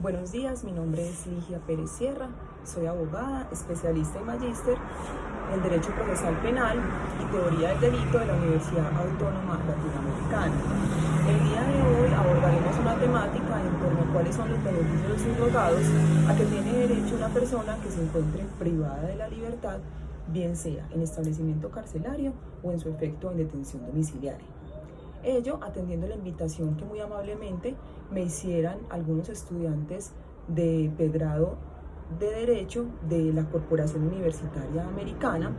Buenos días, mi nombre es Ligia Pérez Sierra, soy abogada, especialista y magíster en Derecho Procesal Penal y Teoría del Delito de la Universidad Autónoma Latinoamericana. El día de hoy abordaremos una temática en torno a cuáles son los beneficios subrogados a que tiene derecho una persona que se encuentre privada de la libertad, bien sea en establecimiento carcelario o en su efecto en detención domiciliaria. Ello atendiendo la invitación que muy amablemente me hicieran algunos estudiantes de pregrado de Derecho de la Corporación Universitaria Americana,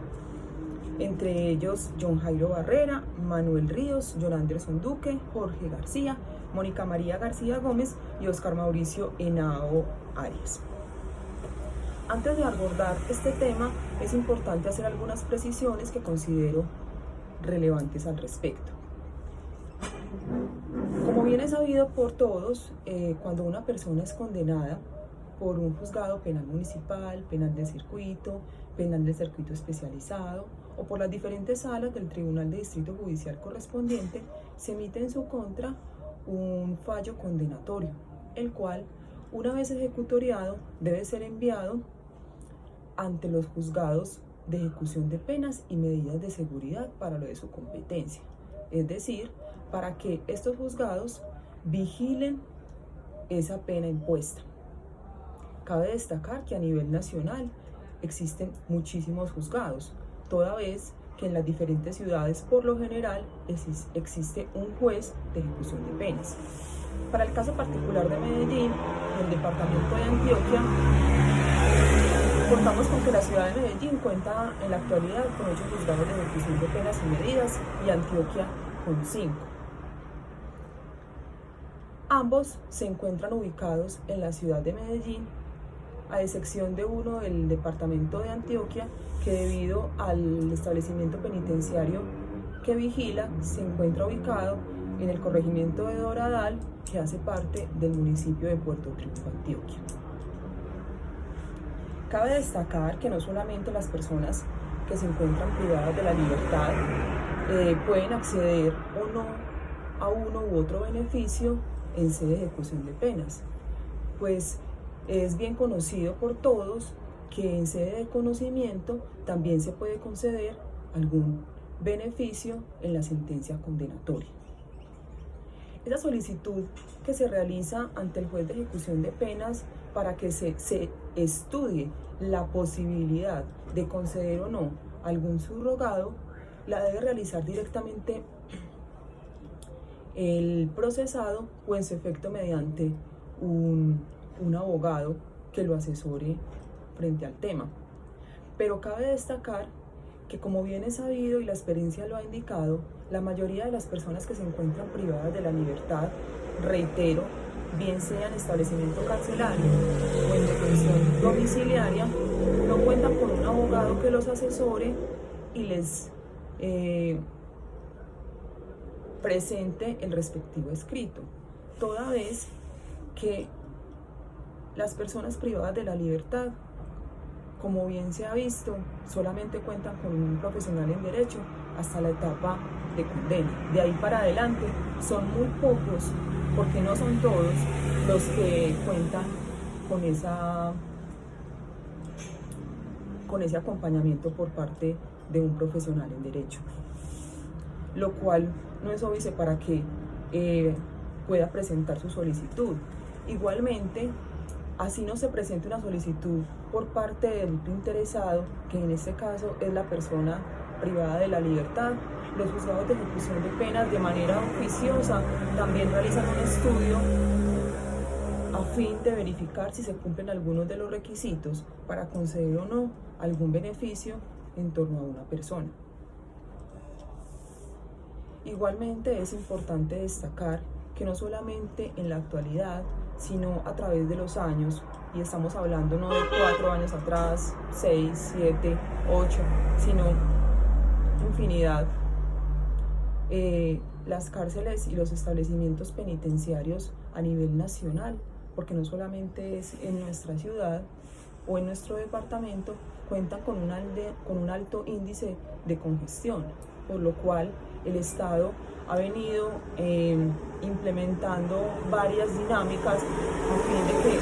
entre ellos John Jairo Barrera, Manuel Ríos, John Anderson Duque, Jorge García, Mónica María García Gómez y Oscar Mauricio Henao Arias. Antes de abordar este tema, es importante hacer algunas precisiones que considero relevantes al respecto. Como bien es sabido por todos, cuando una persona es condenada por un juzgado penal municipal, penal de circuito, penal de circuito especializado o por las diferentes salas del Tribunal de Distrito Judicial correspondiente, se emite en su contra un fallo condenatorio, el cual, una vez ejecutoriado, debe ser enviado ante los juzgados de ejecución de penas y medidas de seguridad para lo de su competencia. Es decir, para que estos juzgados vigilen esa pena impuesta. Cabe destacar que a nivel nacional existen muchísimos juzgados, toda vez que en las diferentes ciudades por lo general existe un juez de ejecución de penas. Para el caso particular de Medellín, el departamento de Antioquia, contamos con que la ciudad de Medellín cuenta en la actualidad con 8 juzgados de ejecución de penas y medidas y Antioquia con 5. Ambos se encuentran ubicados en la ciudad de Medellín, a excepción de uno del departamento de Antioquia, que debido al establecimiento penitenciario que vigila, se encuentra ubicado en el corregimiento de Doradal, que hace parte del municipio de Puerto Triunfo, Antioquia. Cabe destacar que no solamente las personas que se encuentran privadas de la libertad pueden acceder o no a uno u otro beneficio en sede de ejecución de penas, pues es bien conocido por todos que en sede de conocimiento también se puede conceder algún beneficio en la sentencia condenatoria. Esa solicitud que se realiza ante el juez de ejecución de penas para que se estudie la posibilidad de conceder o no algún subrogado, la debe realizar directamente el procesado o en su efecto mediante un abogado que lo asesore frente al tema. Pero cabe destacar que, como bien es sabido y la experiencia lo ha indicado, la mayoría de las personas que se encuentran privadas de la libertad, reitero, bien sea en establecimiento carcelario o en detención domiciliaria, no cuentan con un abogado que los asesore y les presente el respectivo escrito, toda vez que las personas privadas de la libertad, como bien se ha visto, solamente cuentan con un profesional en derecho hasta la etapa de condena. De ahí para adelante son muy pocos, porque no son todos, los que cuentan con ese acompañamiento por parte de un profesional en derecho, lo cual no es óbice para que pueda presentar su solicitud. Igualmente, así no se presente una solicitud por parte del interesado, que en este caso es la persona privada de la libertad, los juzgados de ejecución de penas de manera oficiosa también realizan un estudio a fin de verificar si se cumplen algunos de los requisitos para conceder o no algún beneficio en torno a una persona. Igualmente es importante destacar que no solamente en la actualidad, sino a través de los años, y estamos hablando no de 4 años atrás, 6, 7, 8, sino infinidad, las cárceles y los establecimientos penitenciarios a nivel nacional, porque no solamente es en nuestra ciudad o en nuestro departamento, cuentan con un alto índice de congestión, por lo cual el Estado ha venido implementando varias dinámicas a fin de que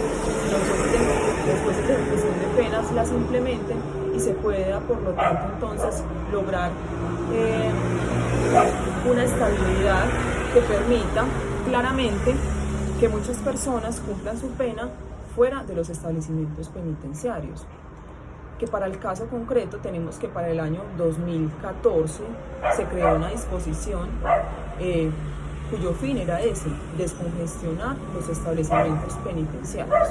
los jueces de ejecución de penas las implementen y se pueda, por lo tanto, entonces lograr una estabilidad que permita claramente que muchas personas cumplan su pena fuera de los establecimientos penitenciarios. Que para el caso concreto tenemos que para el año 2014 se creó una disposición cuyo fin era ese, descongestionar los establecimientos penitenciarios.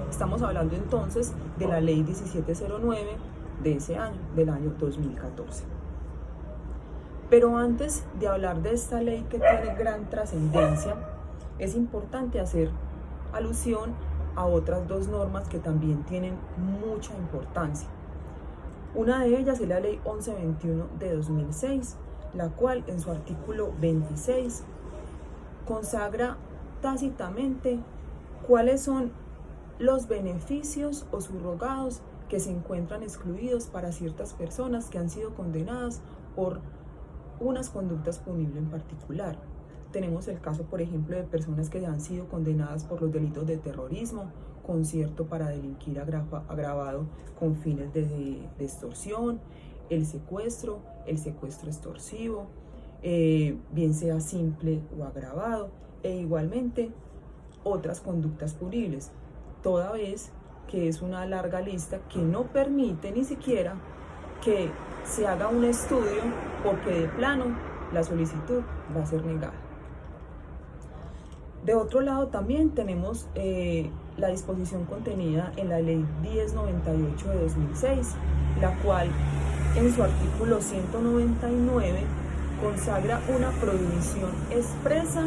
Estamos hablando entonces de la ley 1709 de ese año, del año 2014. Pero antes de hablar de esta ley que tiene gran trascendencia, es importante hacer alusión a otras dos normas que también tienen mucha importancia. Una de ellas es la ley 1121 de 2006, la cual en su artículo 26 consagra tácitamente cuáles son los beneficios o subrogados que se encuentran excluidos para ciertas personas que han sido condenadas por unas conductas punibles en particular. Tenemos el caso, por ejemplo, de personas que han sido condenadas por los delitos de terrorismo, concierto para delinquir agravado con fines de extorsión, el secuestro extorsivo, bien sea simple o agravado, e igualmente otras conductas punibles, toda vez que es una larga lista que no permite ni siquiera que se haga un estudio porque de plano la solicitud va a ser negada. De otro lado también tenemos la disposición contenida en la ley 1098 de 2006, la cual en su artículo 199 consagra una prohibición expresa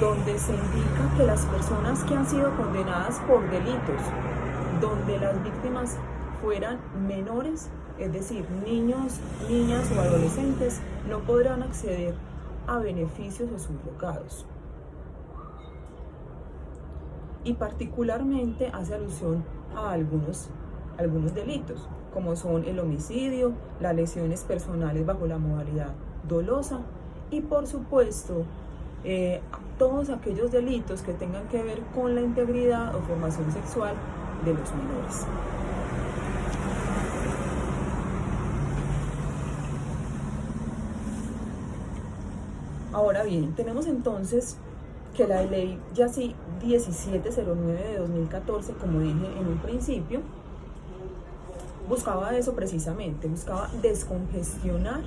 donde se indica que las personas que han sido condenadas por delitos donde las víctimas fueran menores, es decir, niños, niñas o adolescentes, no podrán acceder a beneficios o subrogados. Y particularmente hace alusión a algunos delitos, como son el homicidio, las lesiones personales bajo la modalidad dolosa y, por supuesto, todos aquellos delitos que tengan que ver con la integridad o formación sexual de los menores. Ahora bien, tenemos entonces que la ley ya sí 1709 de 2014, como dije en un principio, buscaba eso precisamente, buscaba descongestionar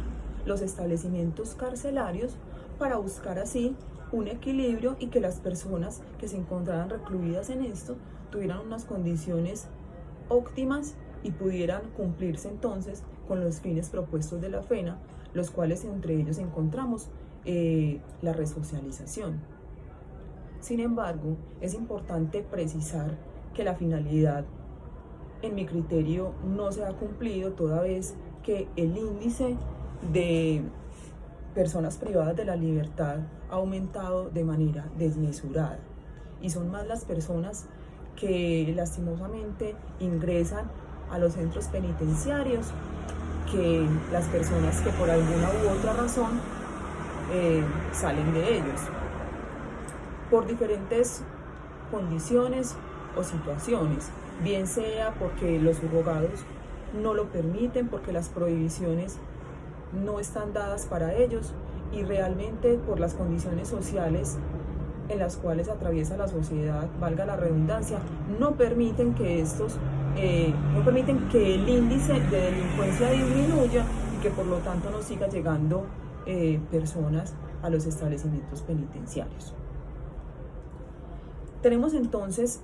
los establecimientos carcelarios para buscar así un equilibrio y que las personas que se encontraran recluidas en esto tuvieran unas condiciones óptimas y pudieran cumplirse entonces con los fines propuestos de la pena, los cuales entre ellos encontramos la resocialización. Sin embargo, es importante precisar que la finalidad, en mi criterio, no se ha cumplido toda vez que el índice de personas privadas de la libertad ha aumentado de manera desmesurada y son más las personas que lastimosamente ingresan a los centros penitenciarios que las personas que por alguna u otra razón salen de ellos por diferentes condiciones o situaciones, bien sea porque los subrogados no lo permiten, porque las prohibiciones no están dadas para ellos y realmente por las condiciones sociales en las cuales atraviesa la sociedad, valga la redundancia, no permiten que el índice de delincuencia disminuya y que por lo tanto no siga llegando personas a los establecimientos penitenciarios. Tenemos entonces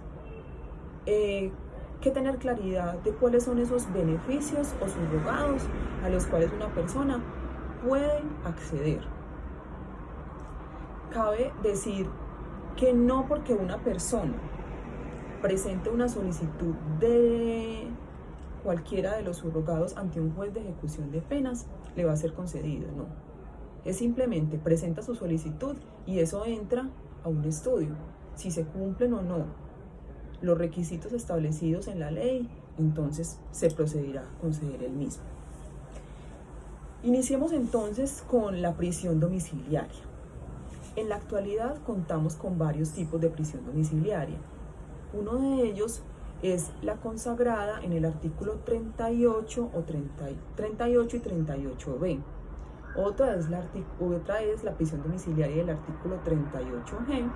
que tener claridad de cuáles son esos beneficios o subrogados a los cuales una persona puede acceder. Cabe decir que no porque una persona presente una solicitud de cualquiera de los subrogados ante un juez de ejecución de penas le va a ser concedido, no. Es simplemente presenta su solicitud y eso entra a un estudio. Si se cumplen o no los requisitos establecidos en la ley, entonces se procederá a conceder el mismo. Iniciemos entonces con la prisión domiciliaria. En la actualidad contamos con varios tipos de prisión domiciliaria. Uno de ellos es la consagrada en el artículo 38 y 38b. Otra es la prisión domiciliaria del artículo 38g.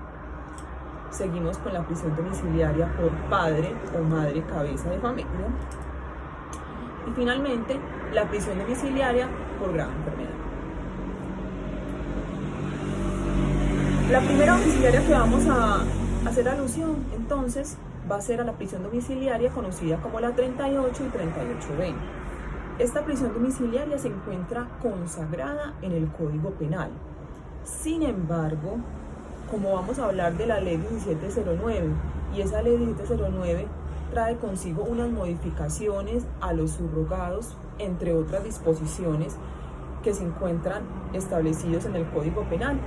Seguimos con la prisión domiciliaria por padre o madre cabeza de familia. Y finalmente, la prisión domiciliaria por grave enfermedad. La primera domiciliaria que vamos a hacer alusión, entonces, va a ser a la prisión domiciliaria conocida como la 38 y 38b. Esta prisión domiciliaria se encuentra consagrada en el Código Penal. Sin embargo, como vamos a hablar de la ley 1709, y esa ley 1709 trae consigo unas modificaciones a los subrogados, entre otras disposiciones que se encuentran establecidos en el Código Penal.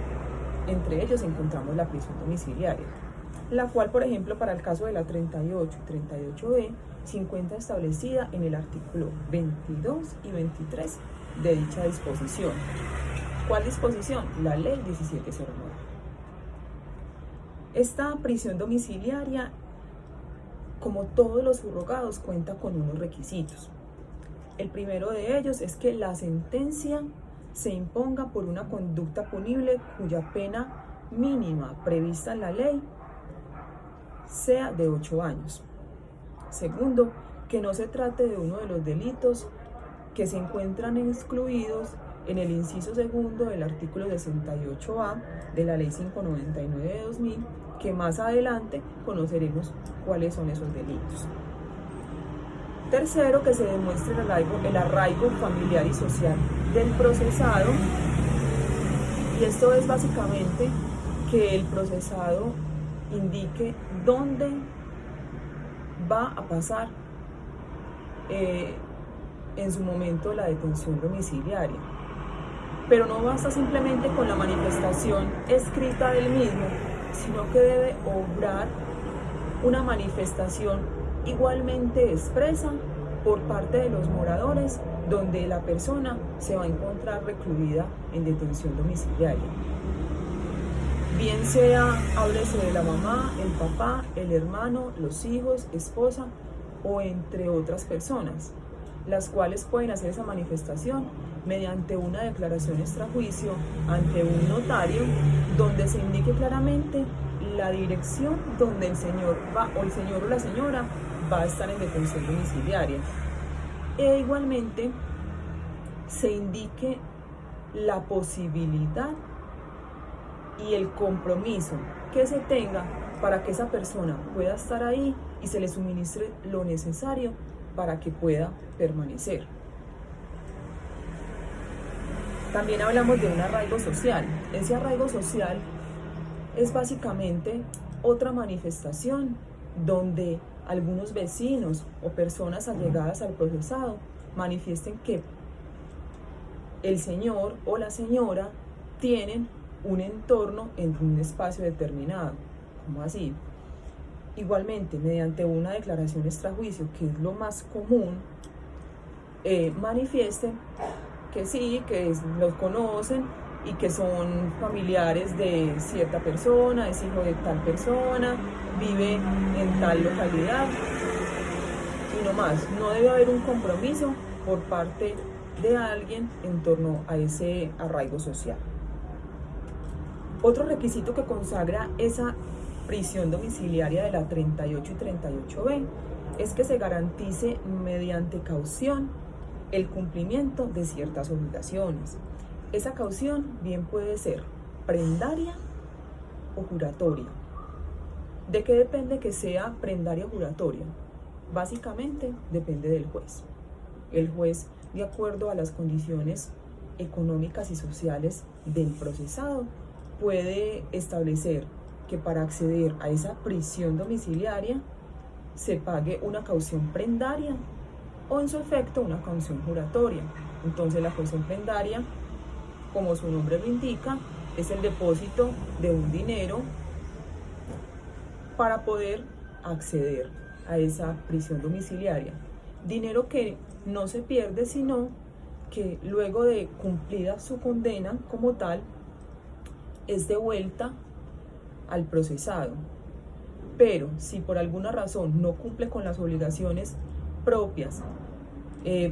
Entre ellos encontramos la prisión domiciliaria, la cual, por ejemplo, para el caso de la 38 y 38b, se encuentra establecida en el artículo 22 y 23 de dicha disposición. ¿Cuál disposición? La ley 1709. Esta prisión domiciliaria, como todos los subrogados, cuenta con unos requisitos. El primero de ellos es que la sentencia se imponga por una conducta punible cuya pena mínima prevista en la ley sea de 8 años. Segundo, que no se trate de uno de los delitos que se encuentran excluidos en el inciso segundo del artículo 68A de la ley 599 de 2000, que más adelante conoceremos cuáles son esos delitos. Tercero, que se demuestre el arraigo familiar y social del procesado, y esto es básicamente que el procesado indique dónde va a pasar en su momento la detención domiciliaria. Pero no basta simplemente con la manifestación escrita del mismo, sino que debe obrar una manifestación igualmente expresa por parte de los moradores, donde la persona se va a encontrar recluida en detención domiciliaria. Bien sea, háblese de la mamá, el papá, el hermano, los hijos, esposa o entre otras personas, las cuales pueden hacer esa manifestación mediante una declaración extrajuicio ante un notario, donde se indique claramente la dirección donde el señor o la señora va a estar en detención domiciliaria. E igualmente se indique la posibilidad y el compromiso que se tenga para que esa persona pueda estar ahí y se le suministre lo necesario para que pueda permanecer. También hablamos de un arraigo social. Ese arraigo social es básicamente otra manifestación donde algunos vecinos o personas allegadas al procesado manifiesten que el señor o la señora tienen un entorno en un espacio determinado. ¿Cómo así? Igualmente, mediante una declaración extrajuicio, que es lo más común, manifiesten que sí, que los conocen y que son familiares de cierta persona, es hijo de tal persona, vive en tal localidad y no más. No debe haber un compromiso por parte de alguien en torno a ese arraigo social. Otro requisito que consagra esa prisión domiciliaria de la 38 y 38b es que se garantice mediante caución el cumplimiento de ciertas obligaciones. Esa caución bien puede ser prendaria o juratoria. ¿De qué depende que sea prendaria o juratoria? Básicamente depende del juez. El juez, de acuerdo a las condiciones económicas y sociales del procesado, puede establecer que para acceder a esa prisión domiciliaria se pague una caución prendaria o en su efecto una caución juratoria. Entonces la caución prendaria, como su nombre lo indica, es el depósito de un dinero para poder acceder a esa prisión domiciliaria. Dinero que no se pierde, sino que luego de cumplida su condena como tal, es devuelta al procesado. Pero si por alguna razón no cumple con las obligaciones propias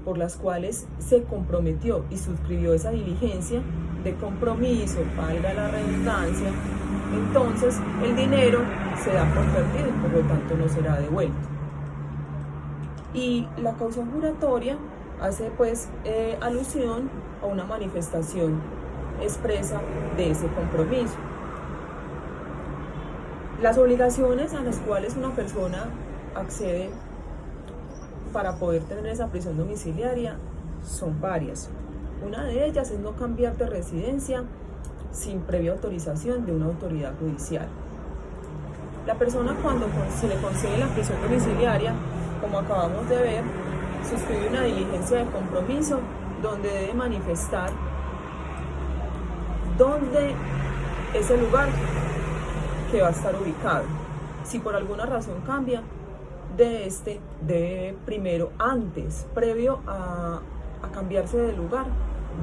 por las cuales se comprometió y suscribió esa diligencia de compromiso, valga la redundancia, entonces el dinero se da por perdido y por lo tanto no será devuelto. Y la caución juratoria hace pues alusión a una manifestación expresa de ese compromiso. Las obligaciones a las cuales una persona accede para poder tener esa prisión domiciliaria son varias. Una de ellas es no cambiar de residencia sin previa autorización de una autoridad judicial. La persona, cuando se le concede la prisión domiciliaria, como acabamos de ver, suscribe una diligencia de compromiso donde debe manifestar dónde es el lugar que va a estar ubicado. Si por alguna razón cambia debe primero, previo a cambiarse de lugar,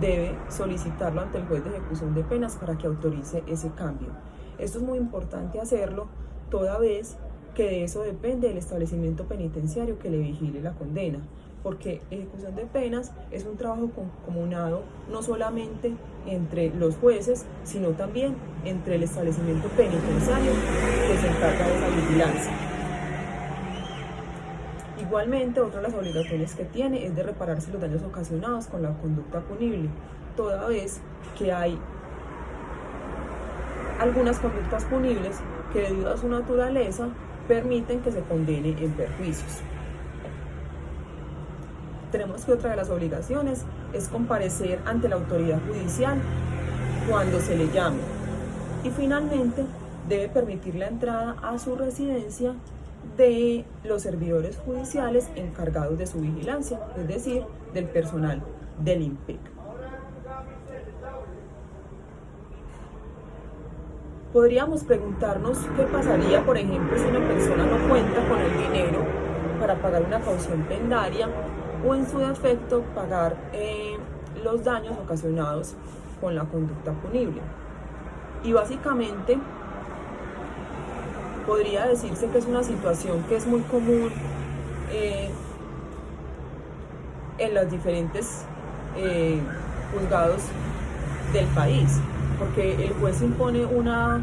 debe solicitarlo ante el juez de ejecución de penas para que autorice ese cambio. Esto es muy importante hacerlo, toda vez que de eso depende el establecimiento penitenciario que le vigile la condena, porque ejecución de penas es un trabajo concomunado no solamente entre los jueces, sino también entre el establecimiento penitenciario que se encarga de esa vigilancia. Igualmente, otra de las obligaciones que tiene es de repararse los daños ocasionados con la conducta punible, toda vez que hay algunas conductas punibles que, debido a su naturaleza, permiten que se condene en perjuicios. Tenemos que otra de las obligaciones es comparecer ante la autoridad judicial cuando se le llame. Y finalmente, debe permitir la entrada a su residencia de los servidores judiciales encargados de su vigilancia, es decir, del personal del IMPEC. Podríamos preguntarnos qué pasaría, por ejemplo, si una persona no cuenta con el dinero para pagar una caución prendaria o, en su defecto, pagar los daños ocasionados con la conducta punible. Y básicamente podría decirse que es una situación que es muy común en los diferentes juzgados del país, porque el juez impone una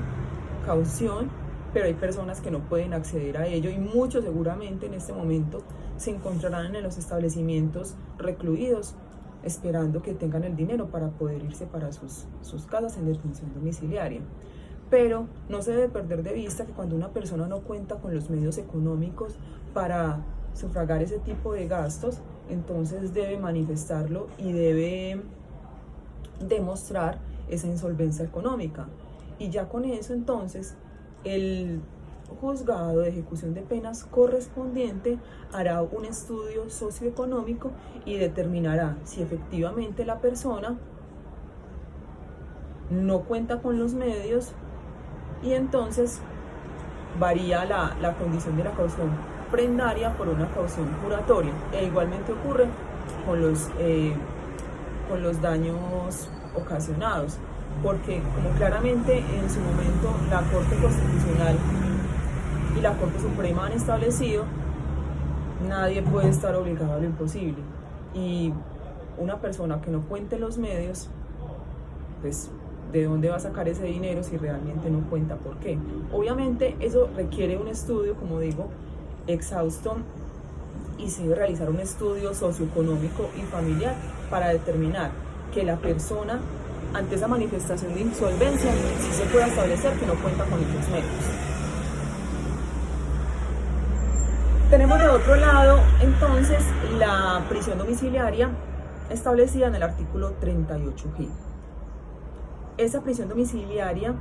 caución, pero hay personas que no pueden acceder a ello, y muchos seguramente en este momento se encontrarán en los establecimientos recluidos esperando que tengan el dinero para poder irse para sus casas en detención domiciliaria. Pero no se debe perder de vista que cuando una persona no cuenta con los medios económicos para sufragar ese tipo de gastos, entonces debe manifestarlo y debe demostrar esa insolvencia económica. Y ya con eso, entonces, el juzgado de ejecución de penas correspondiente hará un estudio socioeconómico y determinará si efectivamente la persona no cuenta con los medios, y entonces varía la condición de la caución prendaria por una caución juratoria. E igualmente ocurre con los daños ocasionados, porque, como claramente en su momento la Corte Constitucional y la Corte Suprema han establecido, nadie puede estar obligado a lo imposible, y una persona que no cuente los medios, pues ¿de dónde va a sacar ese dinero si realmente no cuenta? ¿Por qué? Obviamente eso requiere un estudio, como digo, exhausto, y se debe realizar un estudio socioeconómico y familiar para determinar que la persona, ante esa manifestación de insolvencia, sí se pueda establecer que no cuenta con esos medios. Tenemos de otro lado, entonces, la prisión domiciliaria establecida en el artículo 38G. Esa prisión domiciliaria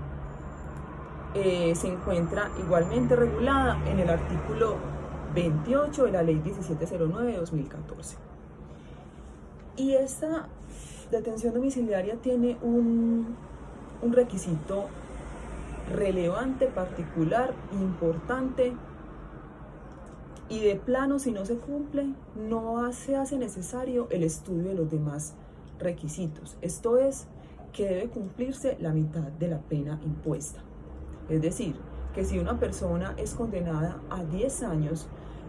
se encuentra igualmente regulada en el artículo 28 de la Ley 1709 de 2014. Y esta detención domiciliaria tiene un requisito relevante, particular, importante, y de plano, si no se cumple, no se hace necesario el estudio de los demás requisitos. Esto es que debe cumplirse la mitad de la pena impuesta. Es decir, que si una persona es condenada a 10 años,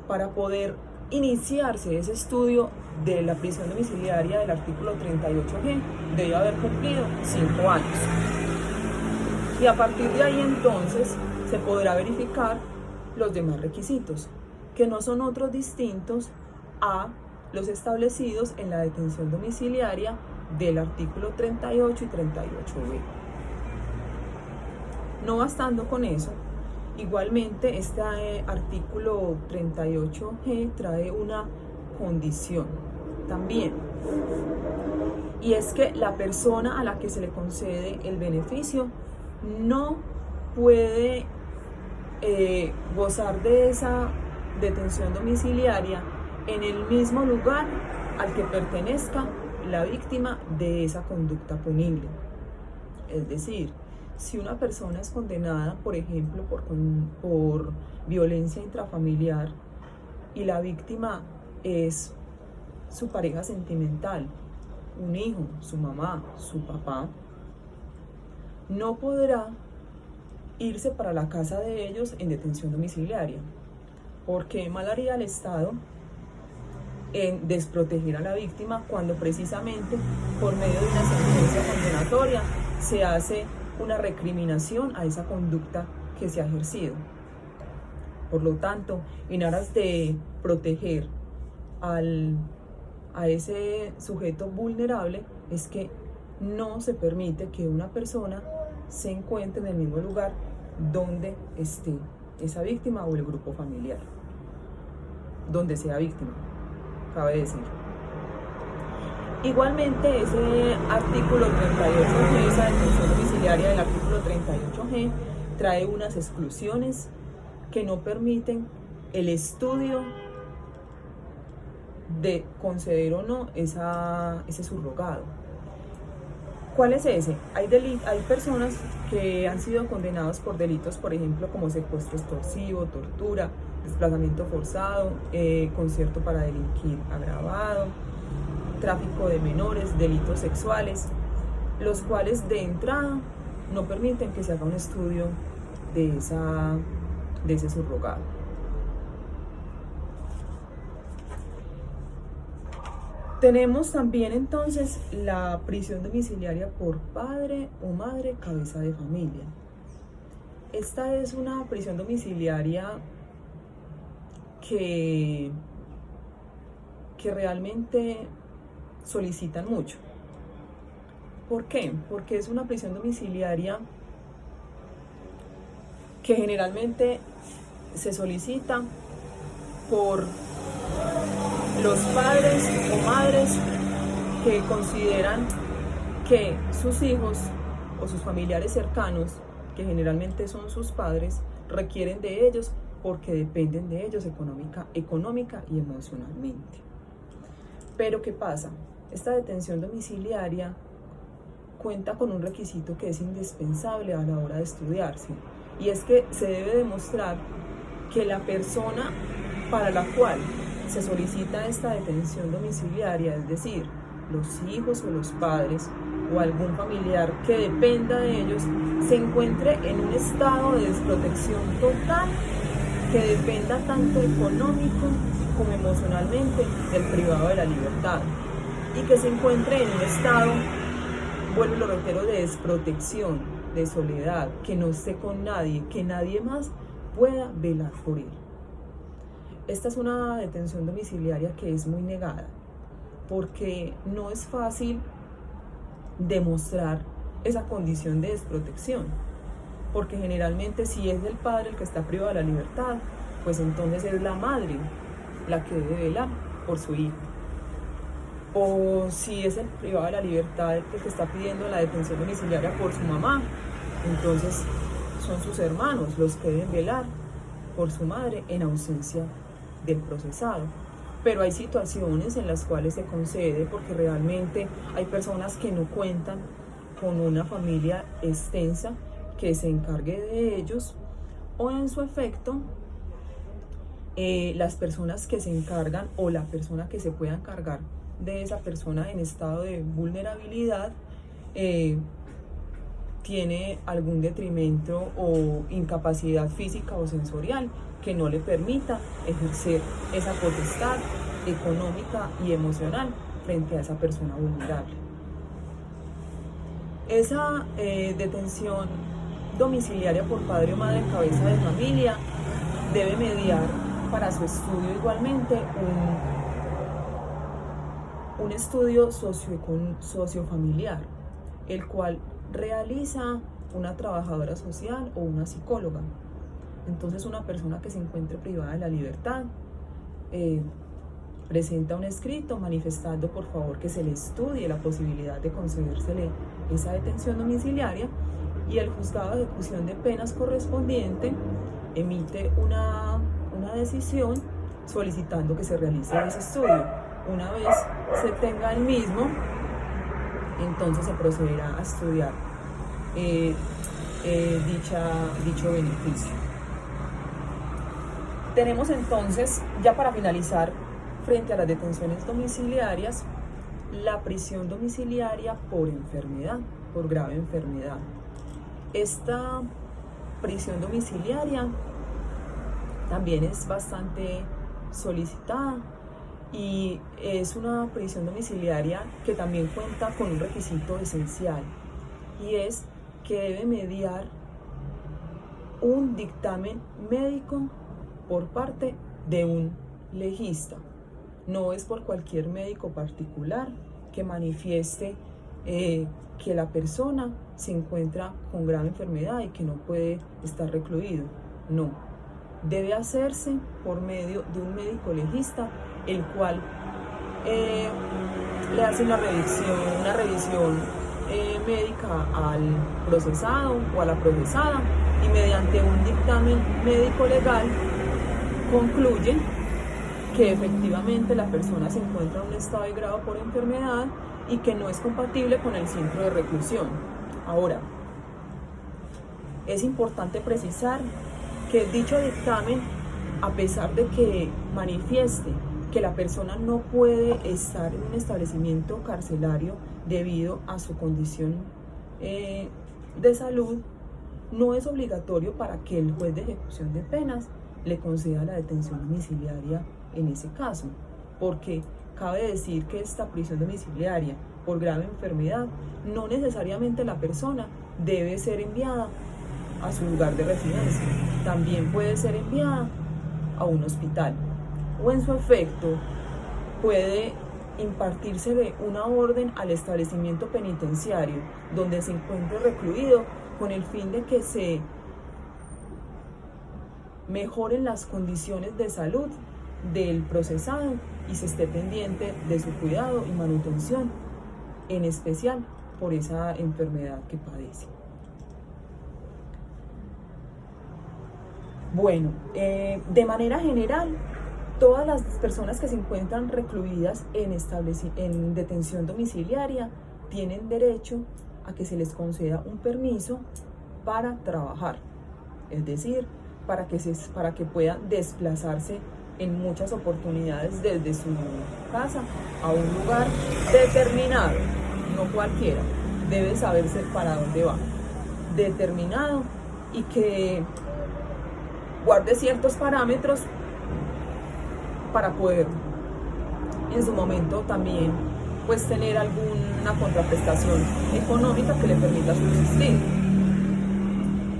para poder iniciarse ese estudio de la prisión domiciliaria del artículo 38G, debe haber cumplido 5 años. Y a partir de ahí entonces se podrá verificar los demás requisitos, que no son otros distintos a los establecidos en la detención domiciliaria del artículo 38 y 38B. No bastando con eso, igualmente este artículo 38G trae una condición también, y es que la persona a la que se le concede el beneficio no puede gozar de esa detención domiciliaria en el mismo lugar al que pertenezca la víctima de esa conducta punible. Es decir, si una persona es condenada, por ejemplo, por violencia intrafamiliar y la víctima es su pareja sentimental, un hijo, su mamá, su papá, no podrá irse para la casa de ellos en detención domiciliaria, porque mal haría el Estado en desproteger a la víctima cuando precisamente por medio de una sentencia condenatoria se hace una recriminación a esa conducta que se ha ejercido. Por lo tanto, en aras de proteger a ese sujeto vulnerable, es que no se permite que una persona se encuentre en el mismo lugar donde esté esa víctima o el grupo familiar, donde sea víctima, cabe decir. Igualmente, ese artículo 38G, esa detención domiciliaria del artículo 38G, trae unas exclusiones que no permiten el estudio de conceder o no ese subrogado. ¿Cuál es ese? Hay personas que han sido condenadas por delitos, por ejemplo, como secuestro extorsivo, tortura, desplazamiento forzado, concierto para delinquir agravado, tráfico de menores, delitos sexuales, los cuales de entrada no permiten que se haga un estudio de ese subrogado. Tenemos también entonces la prisión domiciliaria por padre o madre cabeza de familia. Esta es una prisión domiciliaria que realmente solicitan mucho. ¿Por qué? Porque es una prisión domiciliaria que generalmente se solicita por los padres o madres que consideran que sus hijos o sus familiares cercanos, que generalmente son sus padres, requieren de ellos porque dependen de ellos económica y emocionalmente. Pero ¿qué pasa? Esta detención domiciliaria cuenta con un requisito que es indispensable a la hora de estudiarse, y es que se debe demostrar que la persona para la cual se solicita esta detención domiciliaria, es decir, los hijos o los padres o algún familiar que dependa de ellos, se encuentre en un estado de desprotección total que dependa tanto económico como emocionalmente del privado de la libertad, y que se encuentre en un estado, vuelvo y lo reitero, de desprotección, de soledad, que no esté con nadie, que nadie más pueda velar por él. Esta es una detención domiciliaria que es muy negada, porque no es fácil demostrar esa condición de desprotección, porque generalmente si es el padre el que está privado de la libertad, pues entonces es la madre la que debe velar por su hijo. O si es el privado de la libertad el que está pidiendo la detención domiciliaria por su mamá, entonces son sus hermanos los que deben velar por su madre en ausencia del procesado. Pero hay situaciones en las cuales se concede porque realmente hay personas que no cuentan con una familia extensa que se encargue de ellos, o en su efecto las personas que se encargan o la persona que se pueda encargar de esa persona en estado de vulnerabilidad tiene algún detrimento o incapacidad física o sensorial que no le permita ejercer esa potestad económica y emocional frente a esa persona vulnerable. Esa detención domiciliaria por padre o madre en cabeza de familia debe mediar para su estudio igualmente un estudio sociofamiliar, el cual realiza una trabajadora social o una psicóloga. Entonces, una persona que se encuentre privada de la libertad presenta un escrito manifestando por favor que se le estudie la posibilidad de concedérsele esa detención domiciliaria, y el juzgado de ejecución de penas correspondiente emite una decisión solicitando que se realice ese estudio. Una vez se tenga el mismo, entonces se procederá a estudiar dicho beneficio. Tenemos entonces, ya para finalizar, frente a las detenciones domiciliarias, la prisión domiciliaria por enfermedad, por grave enfermedad. Esta prisión domiciliaria también es bastante solicitada y es una prisión domiciliaria que también cuenta con un requisito esencial, y es que debe mediar un dictamen médico por parte de un legista. No es por cualquier médico particular que manifieste que la persona se encuentra con grave enfermedad y que no puede estar recluido. No, debe hacerse por medio de un médico legista, el cual le hace una revisión médica al procesado o a la procesada, y mediante un dictamen médico legal concluye que efectivamente la persona se encuentra en un estado de grado por enfermedad y que no es compatible con el centro de reclusión. Ahora, es importante precisar que dicho dictamen, a pesar de que manifieste que la persona no puede estar en un establecimiento carcelario debido a su condición de salud, no es obligatorio para que el juez de ejecución de penas le conceda la detención domiciliaria en ese caso, porque cabe decir que esta prisión domiciliaria por grave enfermedad, no necesariamente la persona debe ser enviada a su lugar de residencia, también puede ser enviada a un hospital, o en su efecto puede impartírsele una orden al establecimiento penitenciario donde se encuentre recluido, con el fin de que se mejoren las condiciones de salud del procesado y se esté pendiente de su cuidado y manutención, en especial por esa enfermedad que padece. Bueno, de manera general, todas las personas que se encuentran recluidas en detención domiciliaria tienen derecho a que se les conceda un permiso para trabajar, es decir, para que puedan desplazarse en muchas oportunidades desde su casa a un lugar determinado, no cualquiera, debe saberse para dónde va, determinado, y que guarde ciertos parámetros para poder en su momento también pues tener alguna contraprestación económica que le permita subsistir.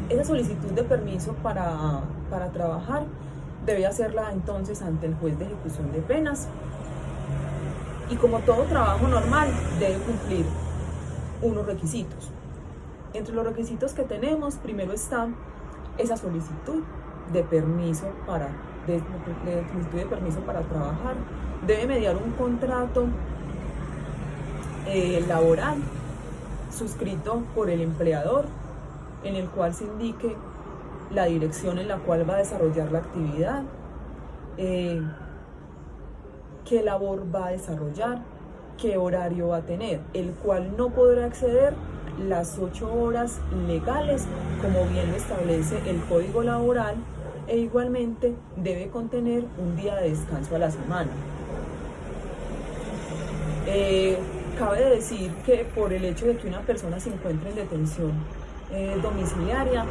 Esa solicitud de permiso para trabajar debe hacerla entonces ante el juez de ejecución de penas, y como todo trabajo normal debe cumplir unos requisitos. Entre los requisitos que tenemos, primero está esa solicitud de permiso de permiso para trabajar. Debe mediar un contrato laboral suscrito por el empleador, en el cual se indique la dirección en la cual va a desarrollar la actividad, qué labor va a desarrollar, qué horario va a tener, el cual no podrá exceder las 8 horas legales, como bien lo establece el Código Laboral, e igualmente debe contener un día de descanso a la semana. Cabe decir que por el hecho de que una persona se encuentre en detención domiciliaria,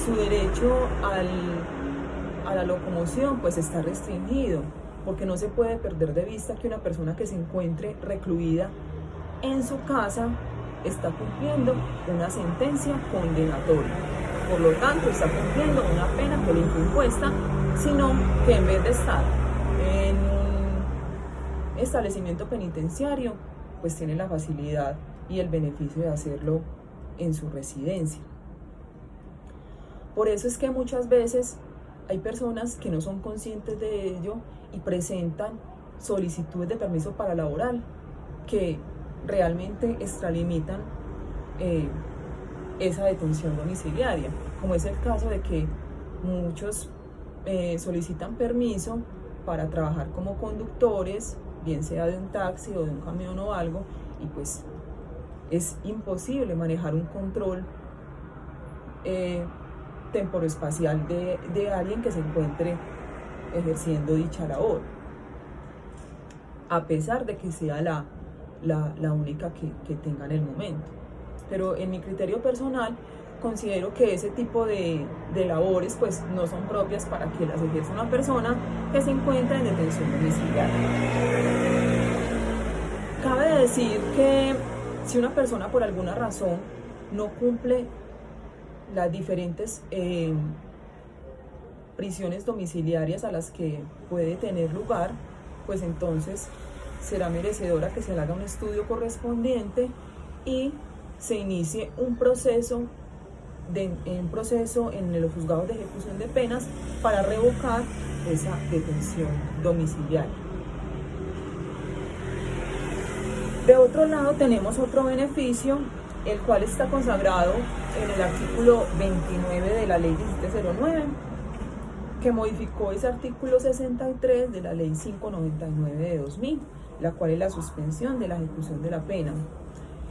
su derecho a la locomoción pues está restringido, porque no se puede perder de vista que una persona que se encuentre recluida en su casa está cumpliendo una sentencia condenatoria. Por lo tanto, está cumpliendo una pena que le fue impuesta, sino que en vez de estar en un establecimiento penitenciario, pues tiene la facilidad y el beneficio de hacerlo en su residencia. Por eso es que muchas veces hay personas que no son conscientes de ello y presentan solicitudes de permiso para laboral que realmente extralimitan esa detención domiciliaria, como es el caso de que muchos solicitan permiso para trabajar como conductores, bien sea de un taxi o de un camión o algo, y pues es imposible manejar un control temporoespacial de alguien que se encuentre ejerciendo dicha labor, a pesar de que sea la única que tenga en el momento. Pero en mi criterio personal, considero que ese tipo de labores pues no son propias para que las ejerza una persona que se encuentra en detención domiciliaria. Cabe decir que si una persona por alguna razón no cumple las diferentes prisiones domiciliarias a las que puede tener lugar, pues entonces será merecedora que se le haga un estudio correspondiente y se inicie un proceso en los juzgados de ejecución de penas para revocar esa detención domiciliaria. De otro lado tenemos otro beneficio, el cual está consagrado en el artículo 29 de la ley 1709, que modificó ese artículo 63 de la ley 599 de 2000, la cual es la suspensión de la ejecución de la pena.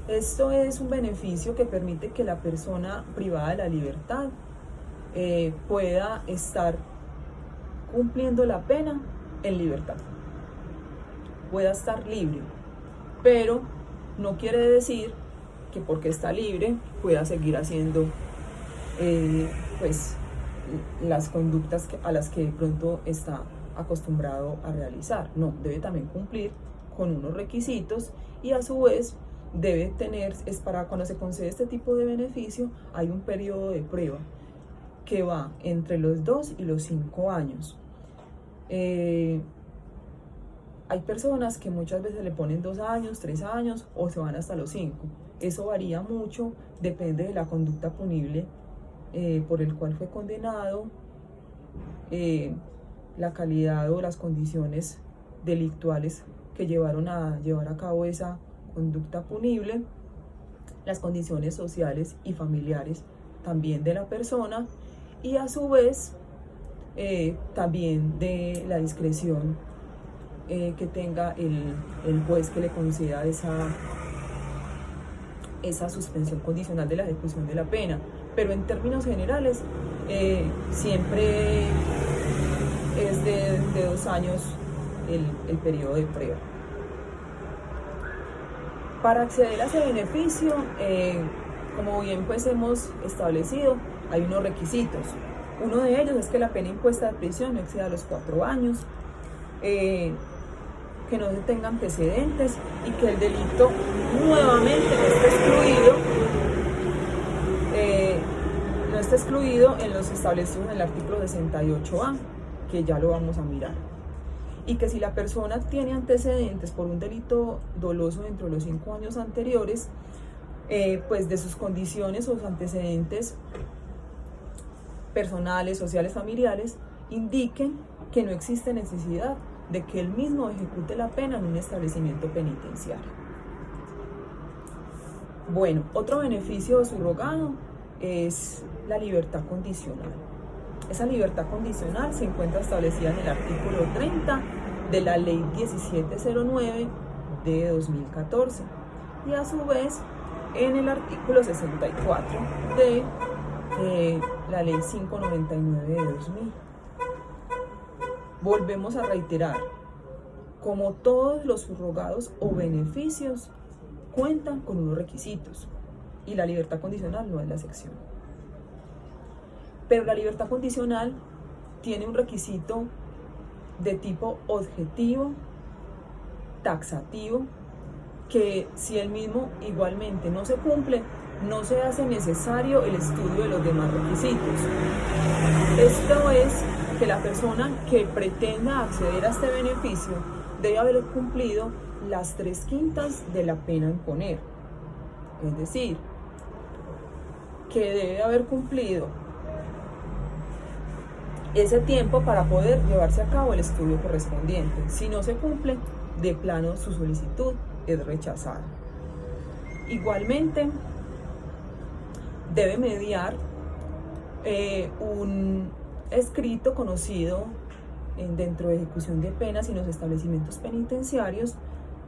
Esto es un beneficio que permite que la persona privada de la libertad pueda estar cumpliendo la pena en libertad, pueda estar libre, pero no quiere decir que porque está libre pueda seguir haciendo pues las conductas a las que de pronto está acostumbrado a realizar. No, debe también cumplir con unos requisitos y a su vez debe tener, es para cuando se concede este tipo de beneficio, hay un periodo de prueba que va entre los 2 y los 5 años. Hay personas que muchas veces le ponen 2 años, 3 años o se van hasta los 5. Eso varía mucho, depende de la conducta punible por el cual fue condenado, la calidad o las condiciones delictuales que llevaron a llevar a cabo esa conducta punible, las condiciones sociales y familiares también de la persona y a su vez también de la discreción que tenga el juez que le conceda esa suspensión condicional de la ejecución de la pena. Pero en términos generales siempre es de 2 años el periodo de prueba. Para acceder a ese beneficio, como bien pues hemos establecido, hay unos requisitos. Uno de ellos es que la pena impuesta de prisión no exceda los 4 años, que no se tenga antecedentes y que el delito nuevamente no esté excluido en los establecidos en el artículo 68A, que ya lo vamos a mirar. Y que si la persona tiene antecedentes por un delito doloso dentro de los 5 años anteriores, pues de sus condiciones o sus antecedentes personales, sociales, familiares, indiquen que no existe necesidad de que él mismo ejecute la pena en un establecimiento penitenciario. Bueno, otro beneficio subrogado es la libertad condicional. Esa libertad condicional se encuentra establecida en el artículo 30 de la ley 1709 de 2014 y a su vez en el artículo 64 de la ley 599 de 2000. Volvemos a reiterar, como todos los subrogados o beneficios, cuentan con unos requisitos y la libertad condicional no es la excepción. Pero la libertad condicional tiene un requisito de tipo objetivo, taxativo, que si el mismo igualmente no se cumple, no se hace necesario el estudio de los demás requisitos. Esto es que la persona que pretenda acceder a este beneficio debe haber cumplido las 3/5 de la pena a imponer. Es decir, que debe haber cumplido ese tiempo para poder llevarse a cabo el estudio correspondiente. Si no se cumple, de plano su solicitud es rechazada. Igualmente, debe mediar un escrito conocido dentro de ejecución de penas y en los establecimientos penitenciarios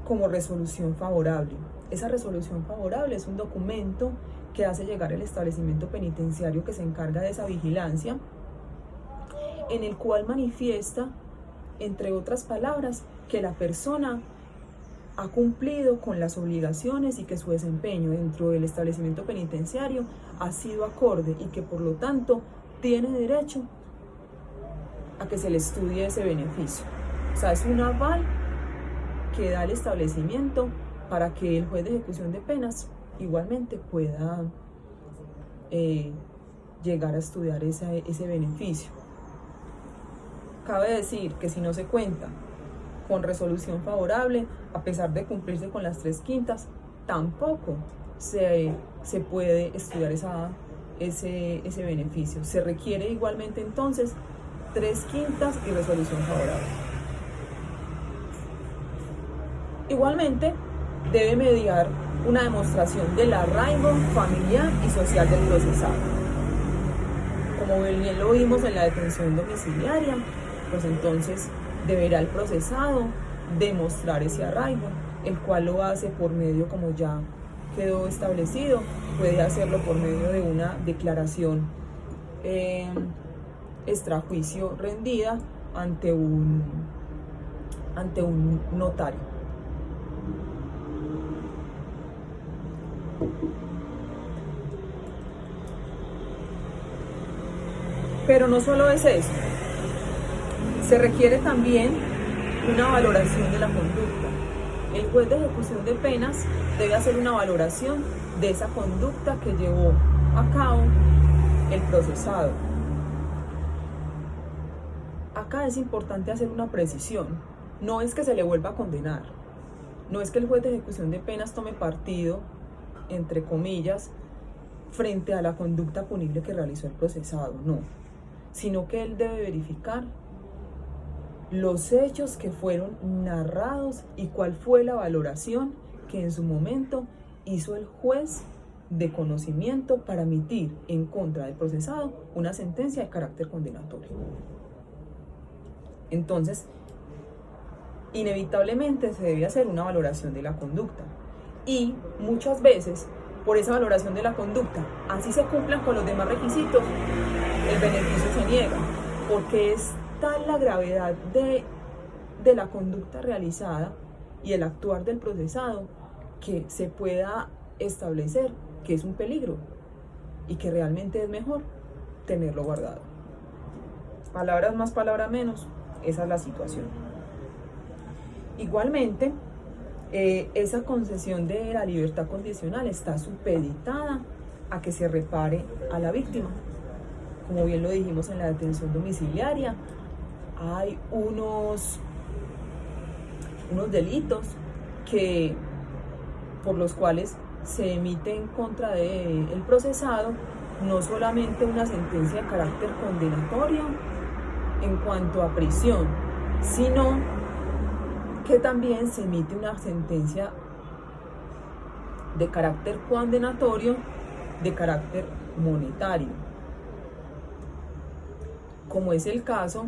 como resolución favorable. Esa resolución favorable es un documento que hace llegar el establecimiento penitenciario que se encarga de esa vigilancia, en el cual manifiesta, entre otras palabras, que la persona ha cumplido con las obligaciones y que su desempeño dentro del establecimiento penitenciario ha sido acorde y que por lo tanto tiene derecho a que se le estudie ese beneficio. O sea, es un aval que da el establecimiento para que el juez de ejecución de penas igualmente pueda llegar a estudiar ese beneficio. Cabe decir que si no se cuenta con resolución favorable, a pesar de cumplirse con las 3/5, tampoco se puede estudiar ese beneficio. Se requiere igualmente entonces 3/5 y resolución favorable. Igualmente, debe mediar una demostración del arraigo familiar y social del procesado. Como bien lo vimos en la detención domiciliaria, pues entonces deberá el procesado demostrar ese arraigo, el cual lo hace por medio, como ya quedó establecido, puede hacerlo por medio de una declaración extrajuicio rendida ante un notario. Pero no solo es eso, se requiere también una valoración de la conducta. El juez de ejecución de penas debe hacer una valoración de esa conducta que llevó a cabo el procesado. Acá es importante hacer una precisión. No es que se le vuelva a condenar. No es que el juez de ejecución de penas tome partido, entre comillas, frente a la conducta punible que realizó el procesado. No. Sino que él debe verificar los hechos que fueron narrados y cuál fue la valoración que en su momento hizo el juez de conocimiento para emitir en contra del procesado una sentencia de carácter condenatorio. Entonces, inevitablemente se debe hacer una valoración de la conducta y muchas veces por esa valoración de la conducta, así se cumplan con los demás requisitos, el beneficio se niega, porque es tal la gravedad de la conducta realizada y el actuar del procesado que se pueda establecer que es un peligro y que realmente es mejor tenerlo guardado. Palabras más, palabras menos, esa es la situación. Igualmente, esa concesión de la libertad condicional está supeditada a que se repare a la víctima. Como bien lo dijimos en la detención domiciliaria, hay unos delitos por los cuales se emite en contra del procesado no solamente una sentencia de carácter condenatorio en cuanto a prisión, sino que también se emite una sentencia de carácter condenatorio de carácter monetario, como es el caso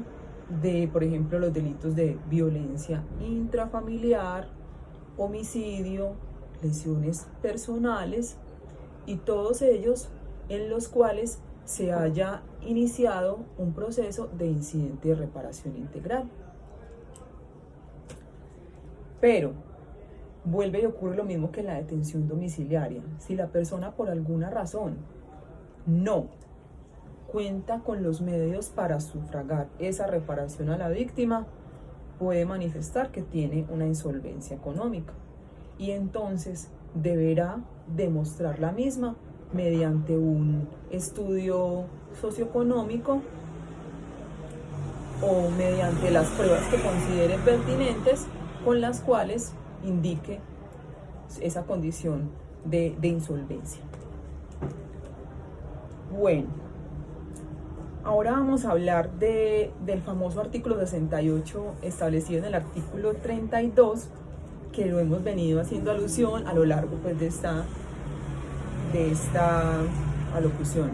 de, por ejemplo, los delitos de violencia intrafamiliar, homicidio, lesiones personales y todos ellos en los cuales se haya iniciado un proceso de incidente de reparación integral. Pero vuelve y ocurre lo mismo que en la detención domiciliaria. Si la persona por alguna razón no cuenta con los medios para sufragar esa reparación a la víctima, puede manifestar que tiene una insolvencia económica y entonces deberá demostrar la misma mediante un estudio socioeconómico o mediante las pruebas que considere pertinentes, con las cuales indique esa condición de insolvencia. Bueno, ahora vamos a hablar del famoso artículo 68 establecido en el artículo 32, que lo hemos venido haciendo alusión a lo largo pues, de esta alocución.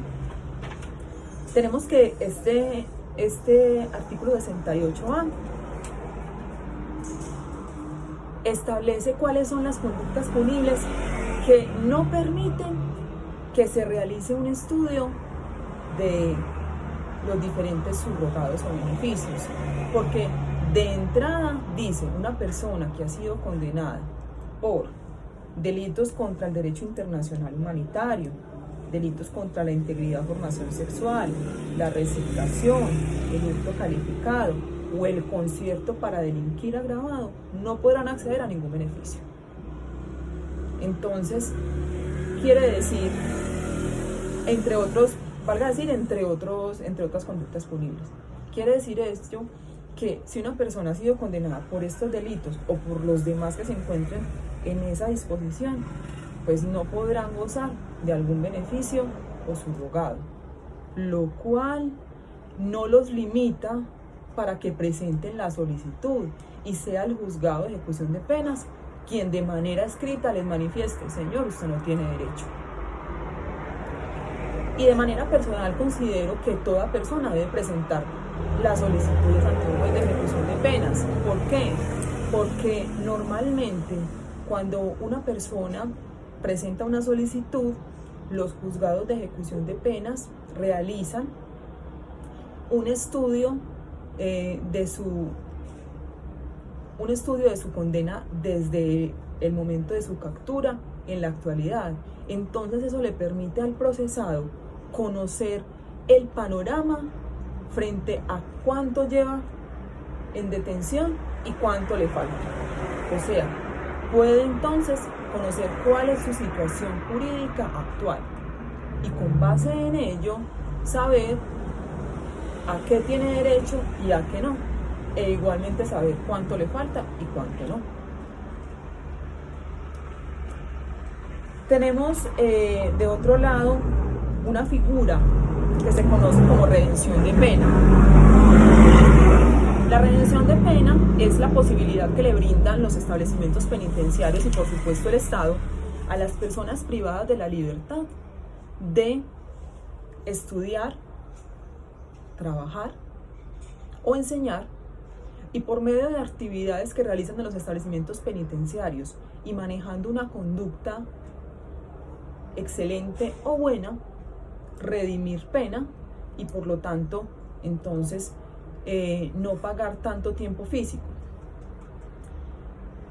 Tenemos que este artículo 68A establece cuáles son las conductas punibles que no permiten que se realice un estudio de los diferentes subrogados o beneficios, porque de entrada dice una persona que ha sido condenada por delitos contra el derecho internacional humanitario, delitos contra la integridad o formación sexual, la receptación, el hurto calificado o el concierto para delinquir agravado, no podrán acceder a ningún beneficio. Entonces, quiere decir, entre otros, valga decir, entre otras conductas punibles. Quiere decir esto que si una persona ha sido condenada por estos delitos o por los demás que se encuentren en esa disposición, pues no podrán gozar de algún beneficio o subrogado, lo cual no los limita para que presenten la solicitud y sea el juzgado de ejecución de penas quien de manera escrita les manifieste: señor, usted no tiene derecho. Y de manera personal considero que toda persona debe presentar las solicitudes ante un juez de ejecución de penas. ¿Por qué? Porque normalmente cuando una persona presenta una solicitud, los juzgados de ejecución de penas realizan un estudio de su condena desde el momento de su captura en la actualidad. Entonces eso le permite al procesado conocer el panorama frente a cuánto lleva en detención y cuánto le falta. O sea, puede entonces conocer cuál es su situación jurídica actual y con base en ello saber a qué tiene derecho y a qué no, e igualmente saber cuánto le falta y cuánto no. Tenemos de otro lado una figura que se conoce como redención de pena. La redención de pena es la posibilidad que le brindan los establecimientos penitenciarios y por supuesto el Estado a las personas privadas de la libertad de estudiar, trabajar o enseñar, y por medio de actividades que realizan en los establecimientos penitenciarios y manejando una conducta excelente o buena, redimir pena y por lo tanto entonces no pagar tanto tiempo físico.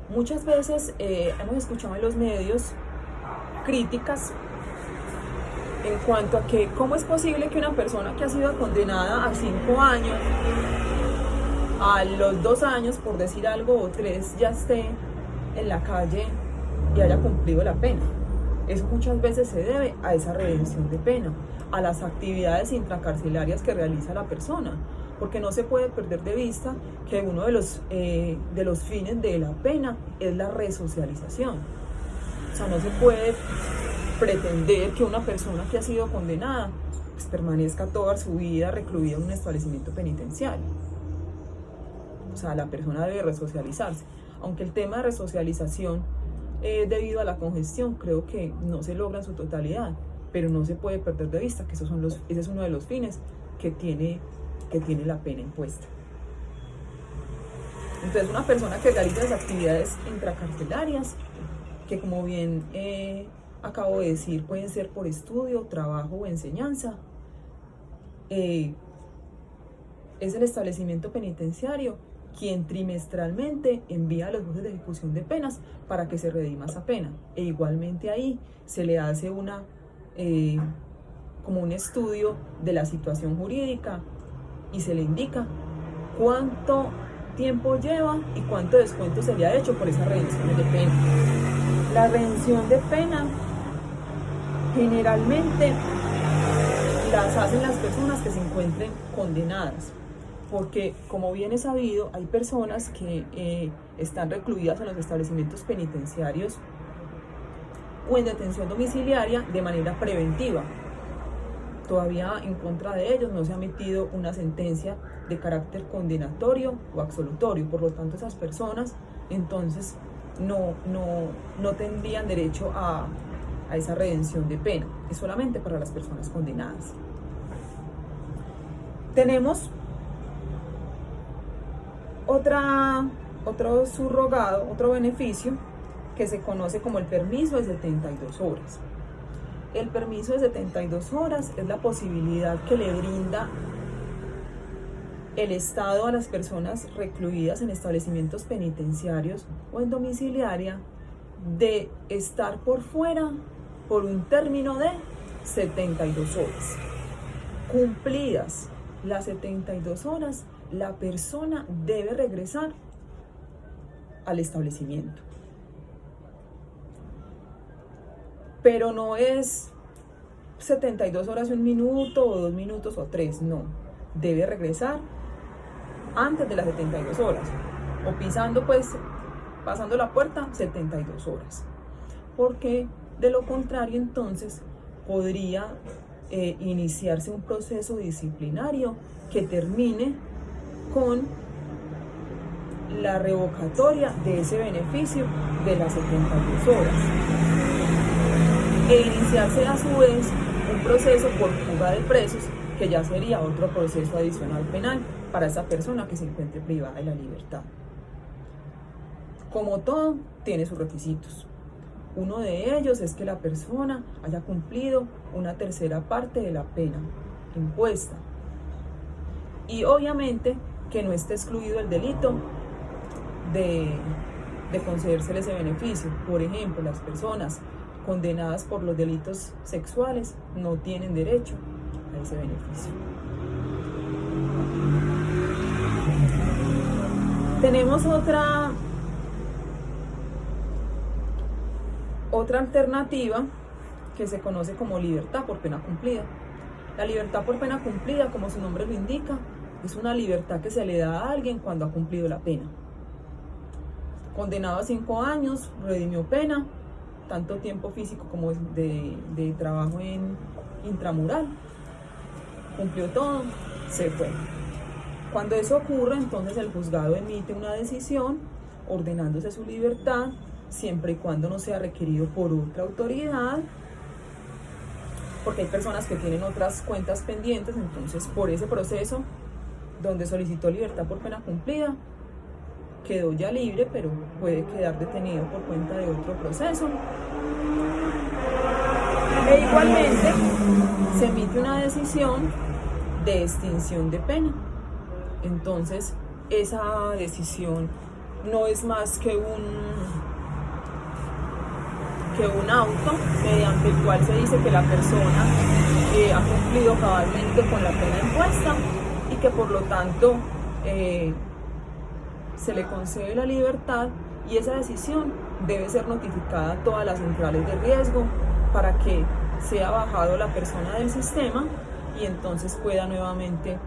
Muchas veces hemos escuchado en los medios críticas en cuanto a que cómo es posible que una persona que ha sido condenada a 5 años, a los 2 años, por decir algo, o 3, ya esté en la calle y haya cumplido la pena. Eso muchas veces se debe a esa redención de pena, a las actividades intracarcelarias que realiza la persona, porque no se puede perder de vista que uno de los fines de la pena es la resocialización. O sea, no se puede pretender que una persona que ha sido condenada pues permanezca toda su vida recluida en un establecimiento penitenciario. O sea, la persona debe resocializarse, aunque el tema de resocialización debido a la congestión creo que no se logra en su totalidad, pero no se puede perder de vista que ese es uno de los fines que tiene la pena impuesta. Entonces, una persona que realiza las actividades intracarcelarias, que como bien acabo de decir, pueden ser por estudio, trabajo o enseñanza, es el establecimiento penitenciario quien trimestralmente envía a los jueces de ejecución de penas para que se redima esa pena. E igualmente ahí se le hace como un estudio de la situación jurídica y se le indica cuánto tiempo lleva y cuánto descuento se le ha hecho por esas redenciones de pena. La redención de pena generalmente las hacen las personas que se encuentren condenadas, porque como bien es sabido, hay personas que están recluidas en los establecimientos penitenciarios o en detención domiciliaria de manera preventiva. Todavía en contra de ellos no se ha emitido una sentencia de carácter condenatorio o absolutorio, por lo tanto esas personas entonces no tendrían derecho a esa redención de pena, es solamente para las personas condenadas. Tenemos otro subrogado, otro beneficio que se conoce como el permiso de 72 horas. El permiso de 72 horas es la posibilidad que le brinda el Estado a las personas recluidas en establecimientos penitenciarios o en domiciliaria de estar por fuera por un término de 72 horas. Cumplidas las 72 horas, la persona debe regresar al establecimiento. Pero no es 72 horas y 1 minuto o 2 minutos o 3, no. Debe regresar antes de las 72 horas o pasando la puerta 72 horas. Porque de lo contrario entonces podría iniciarse un proceso disciplinario que termine con la revocatoria de ese beneficio de las 72 horas. E iniciarse a su vez un proceso por fuga de presos, que ya sería otro proceso adicional penal para esa persona que se encuentre privada de la libertad. Como todo, tiene sus requisitos. Uno de ellos es que la persona haya cumplido una tercera parte de la pena impuesta. Y obviamente que no esté excluido el delito de concedérsele ese beneficio. Por ejemplo, las personas condenadas por los delitos sexuales no tienen derecho a ese beneficio. Tenemos otra alternativa que se conoce como libertad por pena cumplida. La libertad por pena cumplida, como su nombre lo indica, es una libertad que se le da a alguien cuando ha cumplido la pena. Condenado a 5 años, redimió pena, tanto tiempo físico como de trabajo en intramural, cumplió todo, se fue. Cuando eso ocurre, entonces el juzgado emite una decisión ordenándose su libertad, siempre y cuando no sea requerido por otra autoridad, porque hay personas que tienen otras cuentas pendientes, entonces por ese proceso donde solicitó libertad por pena cumplida, quedó ya libre, pero puede quedar detenido por cuenta de otro proceso. E igualmente se emite una decisión de extinción de pena. Entonces esa decisión no es más que un auto mediante el cual se dice que la persona ha cumplido cabalmente con la pena impuesta y que por lo tanto se le concede la libertad, y esa decisión debe ser notificada a todas las centrales de riesgo para que sea bajado la persona del sistema y entonces pueda nuevamente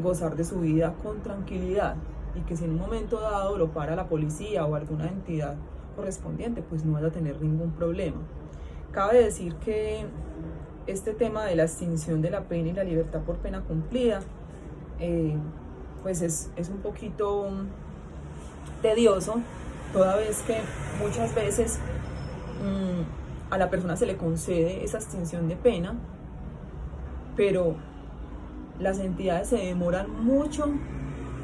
gozar de su vida con tranquilidad, y que si en un momento dado lo para la policía o alguna entidad correspondiente, pues no vaya a tener ningún problema. Cabe decir que este tema de la extinción de la pena y la libertad por pena cumplida pues es un poquito tedioso, toda vez que muchas veces a la persona se le concede esa extinción de pena, pero las entidades se demoran mucho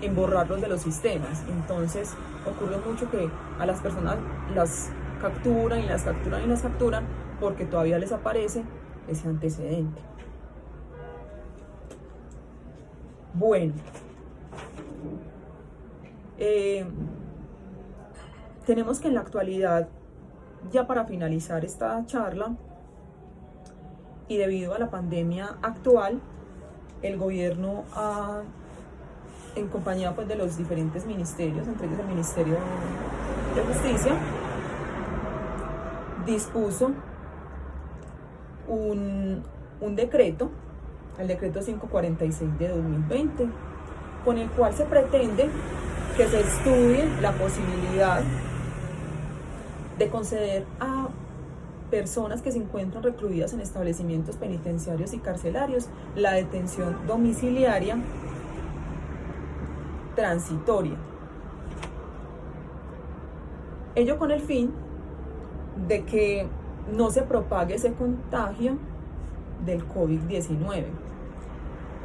en borrarlos de los sistemas. Entonces ocurre mucho que a las personas las capturan y las capturan y las capturan porque todavía les aparece ese antecedente. Bueno, Tenemos que en la actualidad, ya para finalizar esta charla, y debido a la pandemia actual, el gobierno en compañía pues de los diferentes ministerios, entre ellos el Ministerio de Justicia, dispuso un decreto, el decreto 546 de 2020, con el cual se pretende que se estudie la posibilidad de conceder a personas que se encuentran recluidas en establecimientos penitenciarios y carcelarios la detención domiciliaria transitoria. Ello con el fin de que no se propague ese contagio del COVID-19.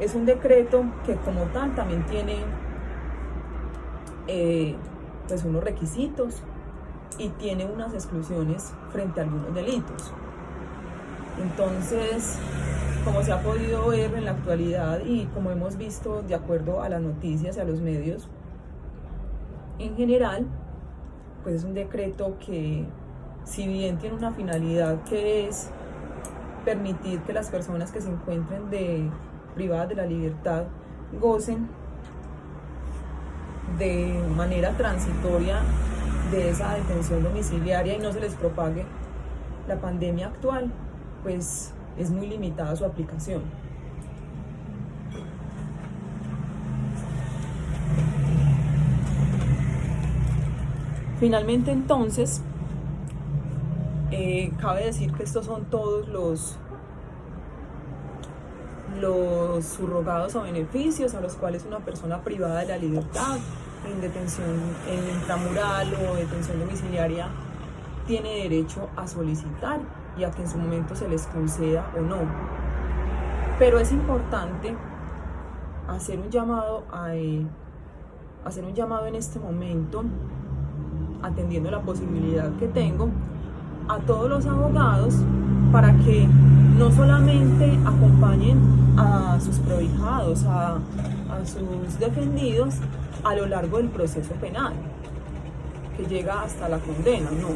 Es un decreto que como tal también tiene pues unos requisitos y tiene unas exclusiones frente a algunos delitos. Entonces, como se ha podido ver en la actualidad y como hemos visto de acuerdo a las noticias y a los medios en general, pues es un decreto que, si bien tiene una finalidad que es permitir que las personas que se encuentren privadas de la libertad gocen de manera transitoria de esa detención domiciliaria y no se les propague la pandemia actual, pues es muy limitada su aplicación. Finalmente, entonces, cabe decir que estos son todos los subrogados o beneficios a los cuales una persona privada de la libertad en detención en intramural o detención domiciliaria tiene derecho a solicitar y a que en su momento se les conceda o no. Pero es importante hacer un llamado en este momento, atendiendo la posibilidad que tengo, a todos los abogados para que no solamente acompañen a sus prohijados, a sus defendidos a lo largo del proceso penal, que llega hasta la condena, no,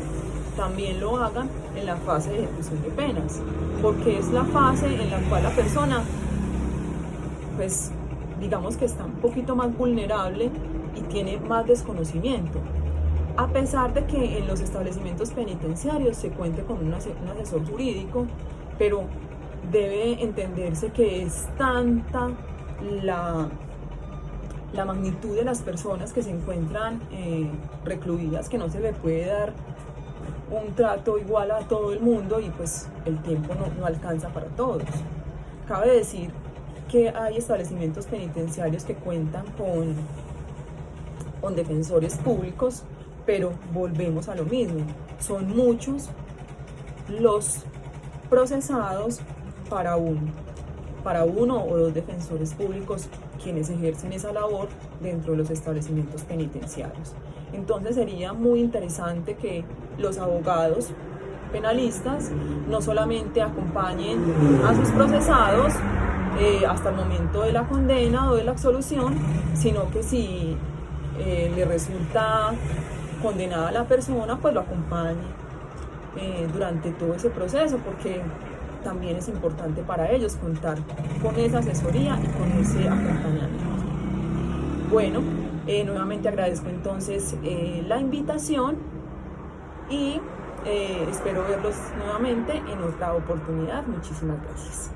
también lo hagan en la fase de ejecución de penas, porque es la fase en la cual la persona, pues, digamos que está un poquito más vulnerable y tiene más desconocimiento, a pesar de que en los establecimientos penitenciarios se cuente con un asesor jurídico, pero debe entenderse que es tanta la magnitud de las personas que se encuentran recluidas que no se le puede dar un trato igual a todo el mundo y pues el tiempo no alcanza para todos. Cabe decir que hay establecimientos penitenciarios que cuentan con defensores públicos, pero volvemos a lo mismo, son muchos los procesados para uno o dos defensores públicos quienes ejercen esa labor dentro de los establecimientos penitenciarios. Entonces sería muy interesante que los abogados penalistas no solamente acompañen a sus procesados hasta el momento de la condena o de la absolución, sino que si le resulta condenada a la persona, pues lo acompañe durante todo ese proceso, porque también es importante para ellos contar con esa asesoría y con ese acompañamiento. Bueno, nuevamente agradezco entonces la invitación y espero verlos nuevamente en otra oportunidad. Muchísimas gracias.